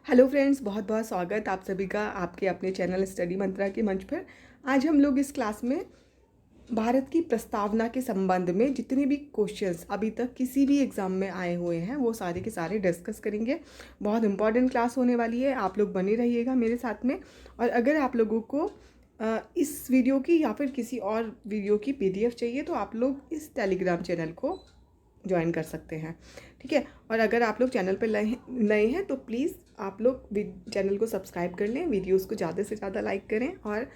Hello friends, बहुत बहुत स्वागत आप सभी का आपके अपने चैनल स्टडी मंत्रा के मंच पर। आज हम लोग इस क्लास में भारत की प्रस्तावना के संबंध में जितने भी क्वेश्चंस अभी तक किसी भी एग्ज़ाम में आए हुए हैं वो सारे के सारे डिस्कस करेंगे। बहुत इंपॉर्टेंट क्लास होने वाली है, आप लोग बने रहिएगा मेरे साथ में। और अगर आप लोगों को इस वीडियो की या फिर किसी और वीडियो की PDF चाहिए तो आप लोग इस टेलीग्राम चैनल को ज्वाइन कर सकते हैं, ठीक है। और अगर आप लोग चैनल पर नए हैं तो प्लीज़ आप लोग चैनल को सब्सक्राइब कर लें, वीडियोस को ज़्यादा से ज़्यादा लाइक करें और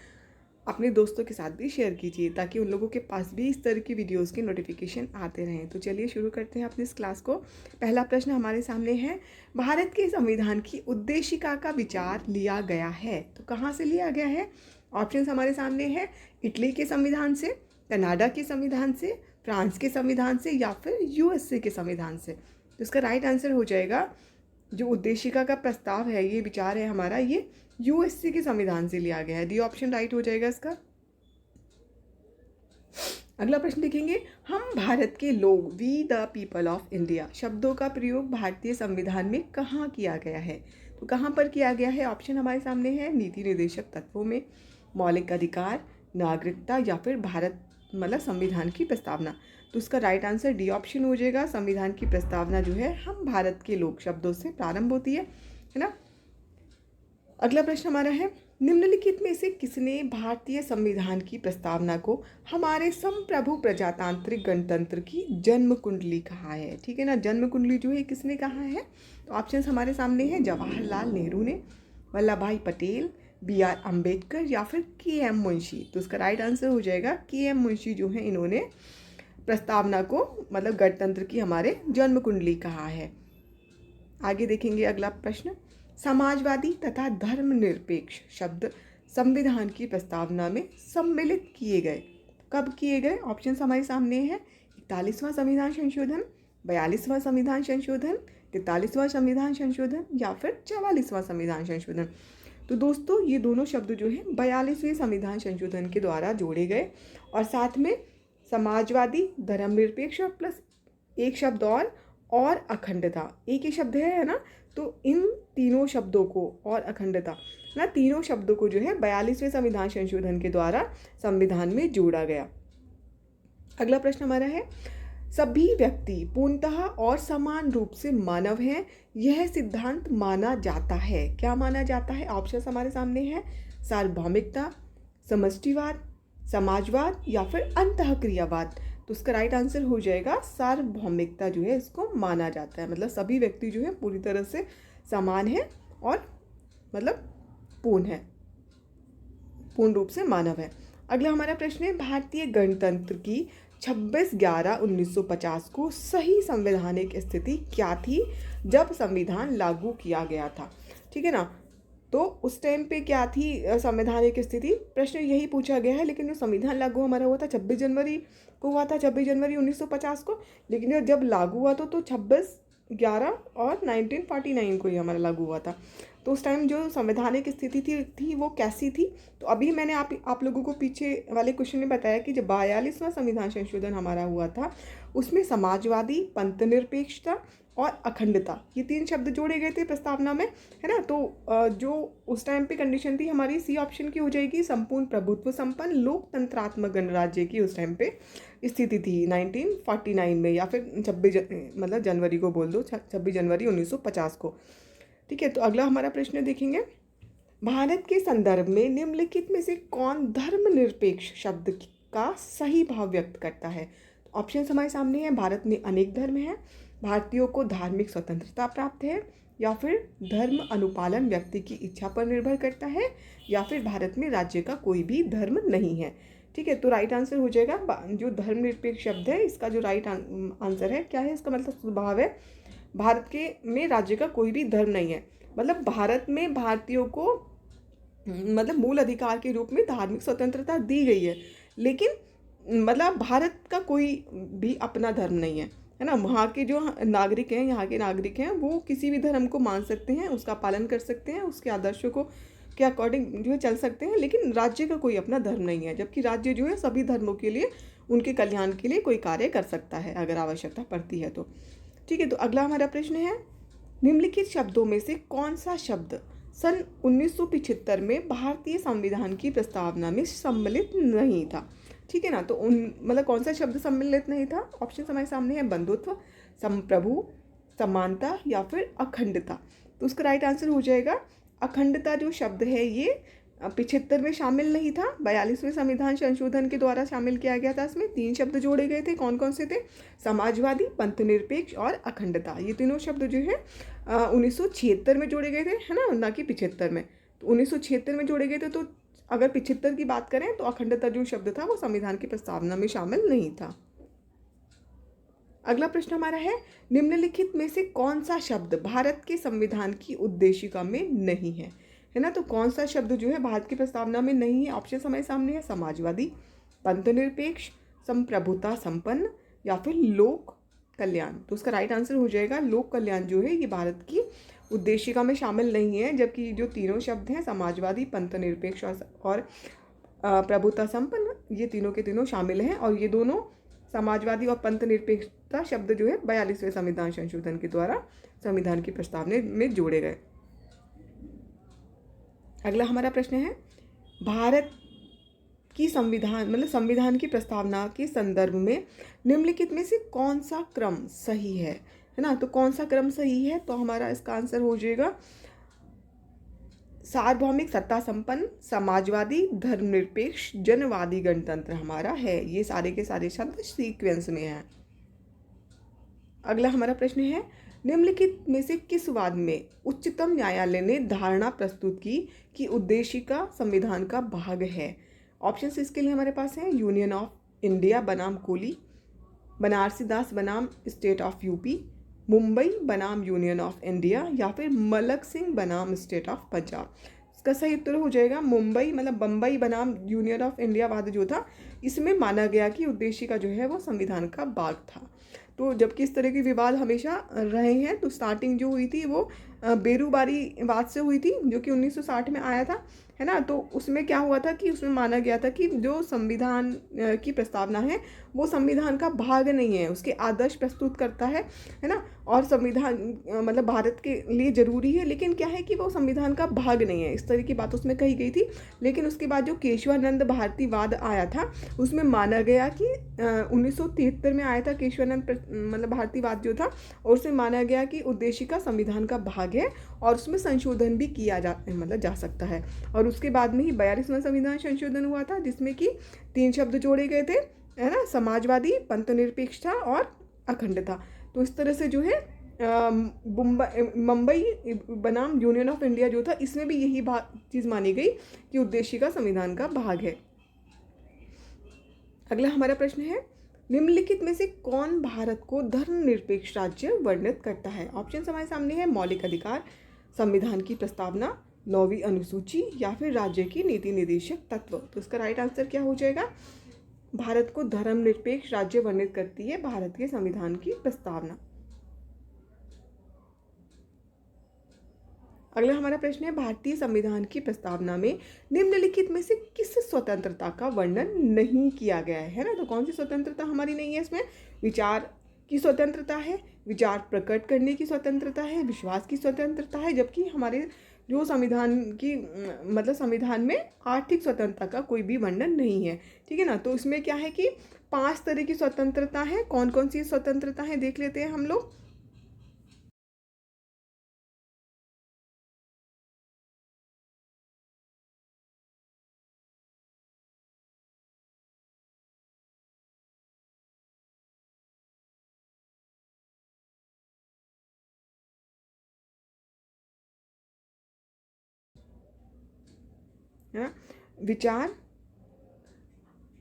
अपने दोस्तों के साथ भी शेयर कीजिए ताकि उन लोगों के पास भी इस तरह की वीडियोस के नोटिफिकेशन आते रहें। तो चलिए शुरू करते हैं अपनी इस क्लास को। पहला प्रश्न हमारे सामने है, भारत के संविधान की उद्देशिका का विचार लिया गया है तो कहाँ से लिया गया है? ऑप्शन हमारे सामने है, इटली के संविधान से, कनाडा के संविधान से, फ्रांस के संविधान से या फिर USA के संविधान से। तो इसका राइट आंसर हो जाएगा, जो उद्देशिका का प्रस्ताव है, ये विचार है हमारा, ये USA के संविधान से लिया गया है। डी ऑप्शन राइट हो जाएगा इसका। अगला प्रश्न देखेंगे, हम भारत के लोग, we the people of India शब्दों का प्रयोग भारतीय संविधान में कहाँ किया गया है? तो कहाँ पर किया गया है? ऑप्शन हमारे सामने है, नीति निर्देशक तत्वों में, मौलिक अधिकार, नागरिकता या फिर भारत मतलब संविधान की प्रस्तावना। तो इसका राइट आंसर डी ऑप्शन हो जाएगा। संविधान की प्रस्तावना जो है हम भारत के लोग शब्दों से प्रारंभ होती है ना। अगला प्रश्न हमारा है, निम्नलिखित में से किसने भारतीय संविधान की प्रस्तावना को हमारे संप्रभु प्रजातांत्रिक गणतंत्र की जन्म कुंडली कहा है? ठीक है ना, जन्म कुंडली जो है किसने कहा है? तो ऑप्शन हमारे सामने है, जवाहरलाल नेहरू ने, वल्लभ भाई पटेल, BR अम्बेडकर या फिर KM मुंशी। तो इसका राइट आंसर हो जाएगा KM मुंशी जो है, इन्होंने प्रस्तावना को मतलब गणतंत्र की हमारे जन्म कुंडली कहा है। आगे देखेंगे अगला प्रश्न, समाजवादी तथा धर्मनिरपेक्ष शब्द संविधान की प्रस्तावना में सम्मिलित किए गए, कब किए गए? ऑप्शन हमारे सामने है, 41वां संविधान संशोधन, 42वां संविधान संशोधन, 43वां संविधान संशोधन या फिर 44वां संविधान संशोधन। तो दोस्तों ये दोनों शब्द जो है 42वें संविधान संशोधन के द्वारा जोड़े गए और साथ में समाजवादी, धर्मनिरपेक्ष प्लस एक शब्द और अखंडता, एक ही शब्द है ना। तो इन तीनों शब्दों को और अखंडता ना, तीनों शब्दों को जो है 42वें संविधान संशोधन के द्वारा संविधान में जोड़ा गया। अगला प्रश्न हमारा है, सभी व्यक्ति पूर्णतः और समान रूप से मानव हैं, यह सिद्धांत माना जाता है। क्या माना जाता है? ऑप्शन हमारे सामने है, सार्वभौमिकता, समष्टिवाद, समाजवाद या फिर अंतःक्रियावाद। तो उसका राइट आंसर हो जाएगा सार्वभौमिकता जो है इसको माना जाता है, मतलब सभी व्यक्ति जो है पूरी तरह से समान है और मतलब पूर्ण रूप से मानव है। अगला हमारा प्रश्न है, भारतीय गणतंत्र की 26/11/1950 को सही संवैधानिक स्थिति क्या थी जब संविधान लागू किया गया था? ठीक है ना, तो उस टाइम पे क्या थी संवैधानिक स्थिति? प्रश्न यही पूछा गया है, लेकिन जो संविधान लागू हमारा हुआ था 26 जनवरी को हुआ था, 26 जनवरी 1950 को। लेकिन जब लागू हुआ तो 26/11 और 1949 को ही हमारा लागू हुआ था। तो उस टाइम जो संवैधानिक स्थिति थी वो कैसी थी? तो अभी मैंने आप लोगों को पीछे वाले क्वेश्चन में बताया कि जब 42वां संविधान संशोधन हमारा हुआ था उसमें समाजवादी, पंथनिरपेक्षता और अखंडता, ये 3 शब्द जोड़े गए थे प्रस्तावना में, है ना। तो जो उस टाइम पे कंडीशन थी हमारी, सी ऑप्शन की हो जाएगी, संपूर्ण प्रभुत्व संपन्न लोकतंत्रात्मक गणराज्य की उस टाइम पे स्थिति थी 1949 में, या फिर 26 मतलब जनवरी को बोल दो, 26 जनवरी 1950 को। ठीक है, तो अगला हमारा प्रश्न देखेंगे, भारत के संदर्भ में निम्नलिखित में से कौन धर्मनिरपेक्ष शब्द का सही भाव व्यक्त करता है? ऑप्शन हमारे सामने है, भारत में अनेक धर्म हैं, भारतीयों को धार्मिक स्वतंत्रता प्राप्त है, या फिर धर्म अनुपालन व्यक्ति की इच्छा पर निर्भर करता है, या फिर भारत में राज्य का कोई भी धर्म नहीं है। ठीक है, तो राइट आंसर हो जाएगा जो धर्मनिरपेक्ष शब्द है, इसका जो राइट आंसर है क्या है? इसका मतलब स्वभाव है, भारत के में राज्य का कोई भी धर्म नहीं है, मतलब भारत में भारतीयों को मतलब मूल अधिकार के रूप में धार्मिक स्वतंत्रता दी गई है, लेकिन मतलब भारत का कोई भी अपना धर्म नहीं है, है ना। वहाँ के जो नागरिक हैं, यहाँ के नागरिक हैं, वो किसी भी धर्म को मान सकते हैं, उसका पालन कर सकते हैं, उसके आदर्शों को के अकॉर्डिंग जो है चल सकते हैं, लेकिन राज्य का कोई अपना धर्म नहीं है। जबकि राज्य जो है सभी धर्मों के लिए, उनके कल्याण के लिए कोई कार्य कर सकता है अगर आवश्यकता पड़ती है तो। ठीक है, तो अगला हमारा प्रश्न है, निम्नलिखित शब्दों में से कौन सा शब्द सन 1975 में भारतीय संविधान की प्रस्तावना में सम्मिलित नहीं था? ठीक है ना, तो मतलब कौन सा शब्द सम्मिलित नहीं था? ऑप्शन हमारे सामने है बंधुत्व, संप्रभु, समानता या फिर अखंडता। तो उसका राइट आंसर हो जाएगा अखंडता। जो शब्द है ये 75 में शामिल नहीं था, 42वें संविधान संशोधन के द्वारा शामिल किया गया था। इसमें 3 शब्द जोड़े गए थे। कौन कौन से थे? समाजवादी, पंथनिरपेक्ष और अखंडता। ये तीनों शब्द जो है 1976 में जोड़े गए थे, है ना कि 75 में। तो 1976 में जोड़े गए थे। तो अगर 75 की बात करें तो अखंडता जो शब्द था वो संविधान की प्रस्तावना में शामिल नहीं था। अगला प्रश्न हमारा है, निम्नलिखित में से कौन सा शब्द भारत के संविधान की उद्देशिका में नहीं है ना? तो कौन सा शब्द जो है भारत की प्रस्तावना में नहीं है? ऑप्शन हमारे सामने है समाजवादी, पंथनिरपेक्ष, संप्रभुता संपन्न या फिर लोक कल्याण। तो उसका राइट आंसर हो जाएगा लोक कल्याण। जो है ये भारत की उद्देशिका में शामिल नहीं है, जबकि जो तीनों शब्द हैं समाजवादी, पंथनिरपेक्ष और प्रभुता संपन्न, ये तीनों के तीनों शामिल हैं। और ये दोनों समाजवादी और पंथनिरपेक्षता शब्द जो है 42वें संविधान संशोधन के द्वारा संविधान की प्रस्तावना में जोड़े गए। अगला हमारा प्रश्न है, भारत की संविधान की प्रस्तावना के संदर्भ में निम्नलिखित में से कौन सा क्रम सही है ना? तो कौन सा क्रम सही है? तो हमारा इसका आंसर हो जाएगा सार्वभौमिक, सत्ता संपन्न, समाजवादी, धर्मनिरपेक्ष, जनवादी, गणतंत्र हमारा है। ये सारे के सारे शब्द सीक्वेंस में हैं। अगला हमारा प्रश्न है, निम्नलिखित में से किस वाद में उच्चतम न्यायालय ने धारणा प्रस्तुत की कि उद्देशिका संविधान का भाग है? ऑप्शंस इसके लिए हमारे पास हैं यूनियन ऑफ इंडिया बनाम कोली, बनारसी दास बनाम स्टेट ऑफ यूपी, मुंबई बनाम यूनियन ऑफ इंडिया या फिर मलक सिंह बनाम स्टेट ऑफ पंजाब। इसका सही उत्तर हो जाएगा मुंबई, मतलब बम्बई बनाम यूनियन ऑफ इंडिया वाद जो था, इसमें माना गया कि उद्देशिका जो है वो संविधान का भाग था। तो जबकि इस तरह के विवाद हमेशा रहे हैं, तो स्टार्टिंग जो हुई थी वो बेरूबारी वाद से हुई थी, जो कि 1960 में आया था, है ना। तो उसमें क्या हुआ था कि उसमें माना गया था कि जो संविधान की प्रस्तावना है वो संविधान का भाग नहीं है, उसके आदर्श प्रस्तुत करता है ना। और संविधान मतलब भारत के लिए ज़रूरी है, लेकिन क्या है कि वो संविधान का भाग नहीं है, इस तरह की बात उसमें कही गई थी। लेकिन उसके बाद जो केशवानंद भारती वाद आया था, उसमें माना गया कि 1973 में आया था केशवानंद भारती वाद जो था, और उसमें माना गया कि उद्देशिका संविधान का भाग है और उसमें संशोधन भी किया जा सकता है। और उसके बाद में ही 42वां संविधान संशोधन हुआ था, जिसमें कि 3 शब्द जोड़े गए थे, है ना, समाजवादी, पंथनिरपेक्षता और अखंडता। तो इस तरह से जो है मुंबई बनाम यूनियन ऑफ इंडिया जो था, इसमें भी यही चीज़ मानी गई कि उद्देशिका संविधान का भाग है। अगला हमारा प्रश्न है, निम्नलिखित में से कौन भारत को धर्मनिरपेक्ष राज्य वर्णित करता है? ऑप्शन हमारे सामने है मौलिक अधिकार, संविधान की प्रस्तावना, 9वीं अनुसूची या फिर राज्य की नीति निर्देशक तत्व। तो इसका राइट आंसर क्या हो जाएगा? भारत को धर्मनिरपेक्ष राज्य वर्णित करती है भारत के संविधान की प्रस्तावना। अगला हमारा प्रश्न है, भारतीय संविधान की प्रस्तावना में निम्नलिखित में से किस स्वतंत्रता का वर्णन नहीं किया गया है ना? तो कौन सी स्वतंत्रता हमारी नहीं है इसमें? विचार की स्वतंत्रता है, विचार प्रकट करने की स्वतंत्रता है, विश्वास की स्वतंत्रता है, जबकि हमारे जो संविधान की संविधान में आर्थिक स्वतंत्रता का कोई भी वर्णन नहीं है। ठीक है ना। तो इसमें क्या है कि 5 तरह की स्वतंत्रता है। कौन कौन सी स्वतंत्रता है देख लेते हैं हम लोग। विचार,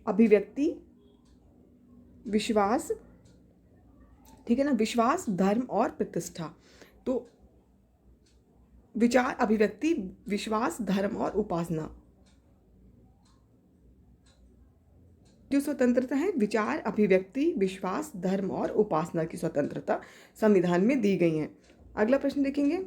अभिव्यक्ति, विश्वास, ठीक है ना, विश्वास, धर्म और प्रतिष्ठा। तो विचार, अभिव्यक्ति, विश्वास, धर्म और उपासना, जो स्वतंत्रता है विचार, अभिव्यक्ति, विश्वास, धर्म और उपासना की स्वतंत्रता संविधान में दी गई है। अगला प्रश्न देखेंगे,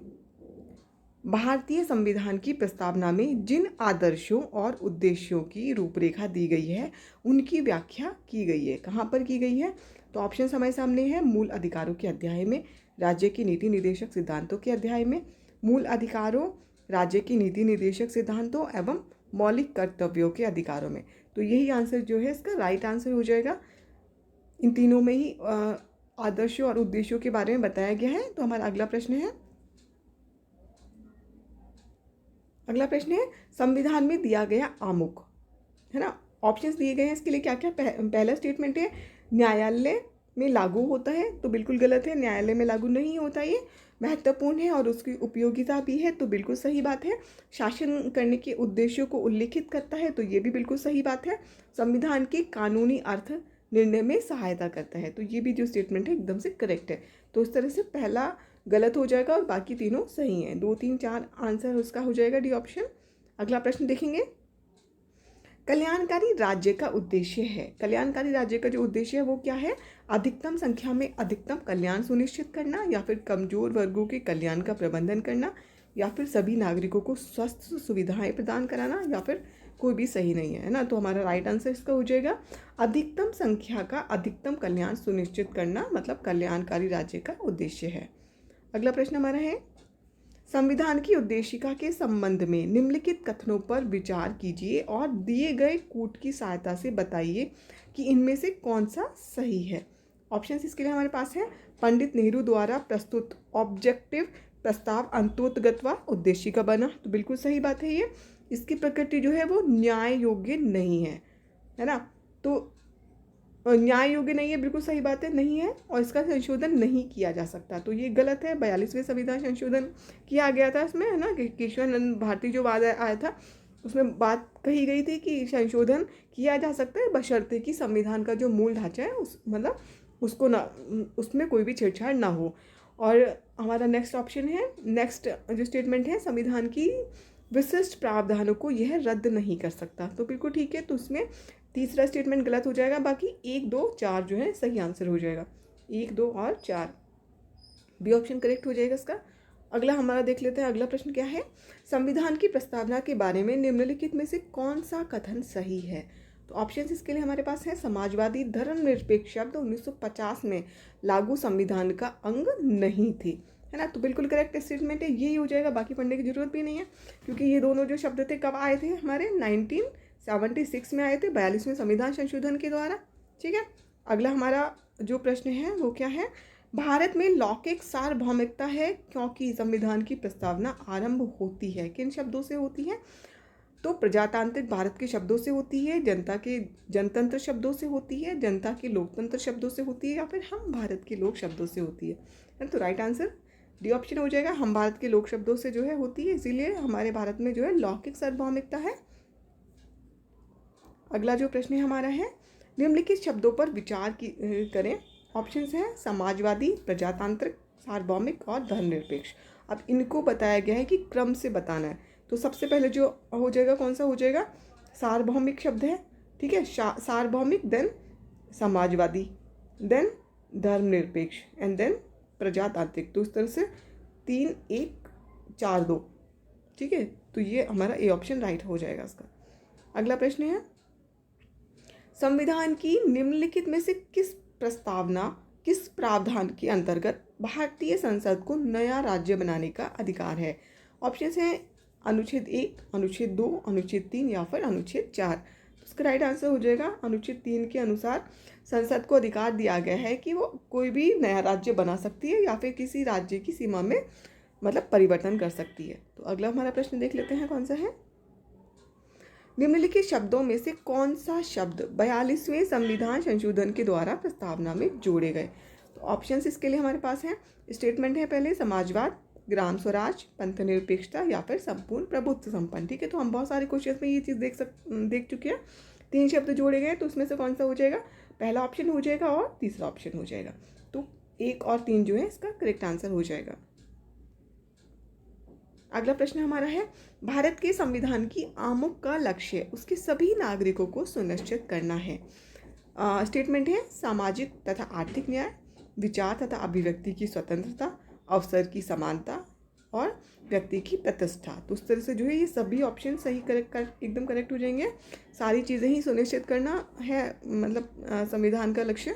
भारतीय संविधान की प्रस्तावना में जिन आदर्शों और उद्देश्यों की रूपरेखा दी गई है उनकी व्याख्या की गई है। कहाँ पर की गई है? तो ऑप्शन हमारे सामने है मूल अधिकारों के अध्याय में, राज्य की नीति निर्देशक सिद्धांतों के अध्याय में, मूल अधिकारों, राज्य की नीति निर्देशक सिद्धांतों एवं मौलिक कर्तव्यों के अधिकारों में। तो यही आंसर जो है इसका राइट आंसर हो जाएगा। इन तीनों में ही आदर्शों और उद्देश्यों के बारे में बताया गया है। तो हमारा अगला प्रश्न है, संविधान में दिया गया आमुख, है ना, ऑप्शंस दिए गए हैं इसके लिए क्या क्या। पहला स्टेटमेंट है न्यायालय में लागू होता है, तो बिल्कुल गलत है, न्यायालय में लागू नहीं होता। ये महत्वपूर्ण है और उसकी उपयोगिता भी है, तो बिल्कुल सही बात है। शासन करने के उद्देश्यों को उल्लिखित करता है, तो ये भी बिल्कुल सही बात है। संविधान के कानूनी अर्थ निर्णय में सहायता करता है, तो ये भी जो स्टेटमेंट है एकदम से करेक्ट है। तो इस तरह से पहला गलत हो जाएगा और बाकी तीनों सही हैं। 2, 3, 4 आंसर उसका हो जाएगा डी ऑप्शन। अगला प्रश्न देखेंगे, कल्याणकारी राज्य का उद्देश्य है। कल्याणकारी राज्य का जो उद्देश्य है वो क्या है? अधिकतम संख्या में अधिकतम कल्याण सुनिश्चित करना, या फिर कमजोर वर्गों के कल्याण का प्रबंधन करना, या फिर सभी नागरिकों को स्वस्थ सुविधाएं प्रदान कराना, या फिर कोई भी सही नहीं है ना। तो हमारा राइट आंसर इसका हो जाएगा अधिकतम संख्या का अधिकतम कल्याण सुनिश्चित करना, मतलब कल्याणकारी राज्य का उद्देश्य है। अगला प्रश्न हमारा है, संविधान की उद्देशिका के संबंध में निम्नलिखित कथनों पर विचार कीजिए और दिए गए कूट की सहायता से बताइए कि इनमें से कौन सा सही है। ऑप्शंस इसके लिए हमारे पास है, पंडित नेहरू द्वारा प्रस्तुत ऑब्जेक्टिव प्रस्ताव अंतोतगत्वा उद्देशिका बना, तो बिल्कुल सही बात है ये। इसकी प्रकृति जो है वो न्याय योग्य नहीं है ना, तो न्याय योग्य नहीं है, बिल्कुल सही बात है, नहीं है, और इसका संशोधन नहीं किया जा सकता, तो ये गलत है। 42वें संविधान संशोधन किया गया था इसमें, है ना, केशवानंद भारती जो वाद आया था उसमें बात कही गई थी कि संशोधन किया जा सकता है बशर्ते कि संविधान का जो मूल ढांचा है उस मतलब उसको ना, उसमें कोई भी छेड़छाड़ ना हो। और हमारा नेक्स्ट ऑप्शन है, नेक्स्ट जो स्टेटमेंट है, संविधान की विशिष्ट प्रावधानों को यह रद्द नहीं कर सकता, तो बिल्कुल ठीक है। तो उसमें तीसरा स्टेटमेंट गलत हो जाएगा, बाकी 1, 2, 4 जो है सही आंसर हो जाएगा। 1, 2 और 4 बी ऑप्शन करेक्ट हो जाएगा इसका। अगला हमारा देख लेते हैं, अगला प्रश्न क्या है, संविधान की प्रस्तावना के बारे में निम्नलिखित में से कौन सा कथन सही है। तो ऑप्शंस इसके लिए हमारे पास है, समाजवादी धर्मनिरपेक्ष शब्द 1950 में लागू संविधान का अंग नहीं थे, है ना, तो बिल्कुल करेक्ट स्टेटमेंट है, यही हो जाएगा, बाकी पढ़ने की जरूरत भी नहीं है, क्योंकि ये दोनों जो शब्द थे कब आए थे, हमारे 1976 में आए थे 42वें संविधान संशोधन के द्वारा। ठीक है, अगला हमारा जो प्रश्न है वो क्या है, भारत में लौकिक सार्वभौमिकता है क्योंकि संविधान की प्रस्तावना आरंभ होती है किन शब्दों से होती है। तो प्रजातांत्रिक भारत के शब्दों से होती है, जनता के जनतंत्र शब्दों से होती है, जनता के लोकतंत्र शब्दों से होती है, या फिर हम भारत के लोक शब्दों से होती है। तो राइट आंसर डी ऑप्शन हो जाएगा, हम भारत के लोक शब्दों से जो है होती है, इसीलिए हमारे भारत में जो है लौकिक सार्वभौमिकता है। अगला जो प्रश्न हमारा है, निम्नलिखित शब्दों पर विचार करें। ऑप्शंस हैं, समाजवादी, प्रजातांत्रिक, सार्वभौमिक और धर्मनिरपेक्ष। अब इनको बताया गया है कि क्रम से बताना है, तो सबसे पहले जो हो जाएगा कौन सा हो जाएगा, सार्वभौमिक शब्द है, ठीक है, सार्वभौमिक, देन समाजवादी, देन धर्मनिरपेक्ष एंड देन प्रजातांत्रिक। तो इस तरह से 3, 1, 4, 2, ठीक है, तो ये हमारा ए ऑप्शन राइट हो जाएगा इसका। अगला प्रश्न है, संविधान की निम्नलिखित में से किस प्रावधान के अंतर्गत भारतीय संसद को नया राज्य बनाने का अधिकार है। ऑप्शंस हैं, अनुच्छेद 1, अनुच्छेद 2, अनुच्छेद 3 या फिर अनुच्छेद 4। तो इसका राइट आंसर हो जाएगा अनुच्छेद 3 के अनुसार संसद को अधिकार दिया गया है कि वो कोई भी नया राज्य बना सकती है या फिर किसी राज्य की सीमा में मतलब परिवर्तन कर सकती है। तो अगला हमारा प्रश्न देख लेते हैं कौन सा है, निम्नलिखित शब्दों में से कौन सा शब्द 42वें संविधान संशोधन के द्वारा प्रस्तावना में जोड़े गए। तो ऑप्शंस इसके लिए हमारे पास हैं, स्टेटमेंट है पहले, समाजवाद, ग्राम स्वराज, पंथ निरपेक्षता या फिर संपूर्ण प्रभुत्व संपन्न। ठीक है, तो हम बहुत सारे क्वेश्चन में ये चीज़ देख चुके हैं, 3 शब्द जोड़े गए, तो उसमें से कौन सा हो जाएगा, पहला ऑप्शन हो जाएगा और तीसरा ऑप्शन हो जाएगा। तो 1 और 3 जो है इसका करेक्ट आंसर हो जाएगा। अगला प्रश्न हमारा है, भारत के संविधान की आमुख का लक्ष्य उसके सभी नागरिकों को सुनिश्चित करना है। स्टेटमेंट है, सामाजिक तथा आर्थिक न्याय, विचार तथा अभिव्यक्ति की स्वतंत्रता, अवसर की समानता और व्यक्ति की प्रतिष्ठा। तो उस तरह से जो है ये सभी ऑप्शन सही एकदम करेक्ट हो जाएंगे। सारी चीज़ें ही सुनिश्चित करना है, मतलब संविधान का लक्ष्य,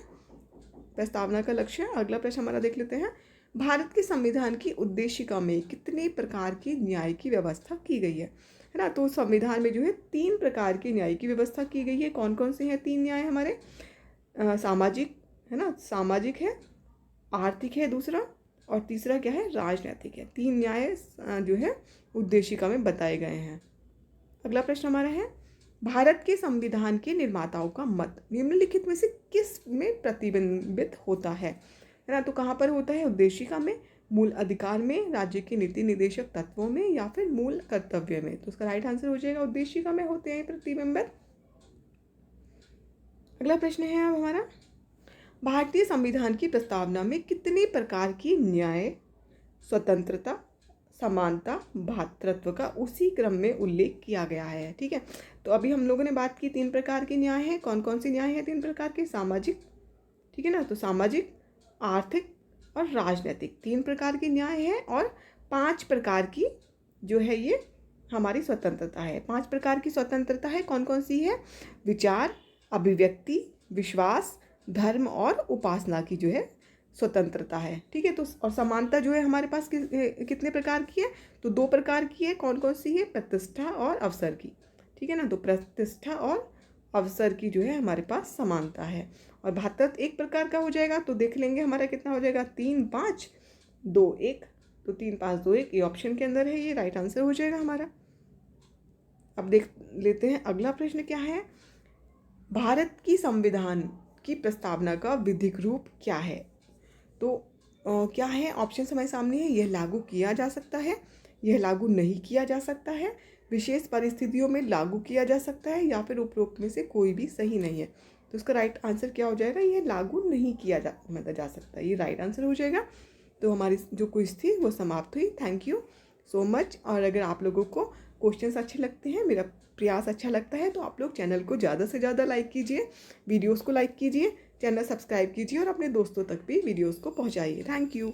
प्रस्तावना का लक्ष्य। अगला प्रश्न हमारा देख लेते हैं, भारत के संविधान की उद्देशिका में कितने प्रकार की न्याय की व्यवस्था की गई है ना। तो संविधान में जो है 3 प्रकार की न्याय की व्यवस्था की गई है। कौन कौन से हैं 3 न्याय हमारे? सामाजिक है ना, सामाजिक है, आर्थिक है दूसरा, और तीसरा क्या है? राजनैतिक है। 3 न्याय जो है उद्देशिका में बताए गए हैं। अगला प्रश्न हमारा है, भारत के संविधान के निर्माताओं का मत निम्नलिखित में से किस में प्रतिबिंबित होता है ना। तो कहाँ पर होता है? उद्देशिका में, मूल अधिकार में, राज्य के नीति निर्देशक तत्वों में, या फिर मूल कर्तव्य में। तो उसका राइट आंसर हो जाएगा उद्देशिका में होते हैं प्रतिबिंबित। अगला प्रश्न है अब हमारा, भारतीय संविधान की प्रस्तावना में कितने प्रकार की न्याय, स्वतंत्रता, समानता, भ्रातृत्व का उसी क्रम में उल्लेख किया गया है? ठीक है, तो अभी हम लोगों ने बात की 3 प्रकार के न्याय हैं। कौन कौन से न्याय हैं 3 प्रकार के? सामाजिक, ठीक है ना, तो सामाजिक, आर्थिक और राजनीतिक 3 प्रकार के न्याय हैं, और 5 प्रकार की जो है ये हमारी स्वतंत्रता है। 5 प्रकार की स्वतंत्रता है। कौन कौन सी है? विचार, अभिव्यक्ति, विश्वास, धर्म और उपासना की जो है स्वतंत्रता है। ठीक है, तो और समानता जो है हमारे पास कितने प्रकार की है? तो 2 प्रकार की है। कौन कौन सी है? प्रतिष्ठा और अवसर की। ठीक है ना, तो प्रतिष्ठा और अवसर की जो है हमारे पास समानता है। और भ्रातृत्व 1 प्रकार का हो जाएगा, तो देख लेंगे हमारा कितना हो जाएगा? 3 5 2 1। तो 3 5 2 1 ये ऑप्शन के अंदर है, ये राइट आंसर हो जाएगा हमारा। अब देख लेते हैं अगला प्रश्न क्या है, भारत की संविधान की प्रस्तावना का विधिक रूप क्या है? तो क्या है? ऑप्शन हमारे सामने है, यह लागू किया जा सकता है, यह लागू नहीं किया जा सकता है, विशेष परिस्थितियों में लागू किया जा सकता है, या फिर उपरोक्त में से कोई भी सही नहीं है। तो उसका राइट आंसर क्या हो जाएगा? यह लागू नहीं किया जा सकता, ये राइट आंसर हो जाएगा। तो हमारी जो क्विज थी वो समाप्त हुई। Thank you so much. और अगर आप लोगों को क्वेश्चंस अच्छे लगते हैं, मेरा प्रयास अच्छा लगता है, तो आप लोग चैनल को ज़्यादा से ज़्यादा लाइक कीजिए, वीडियोस को लाइक कीजिए, चैनल सब्सक्राइब कीजिए और अपने दोस्तों तक भी वीडियोस को पहुंचाइए। Thank you.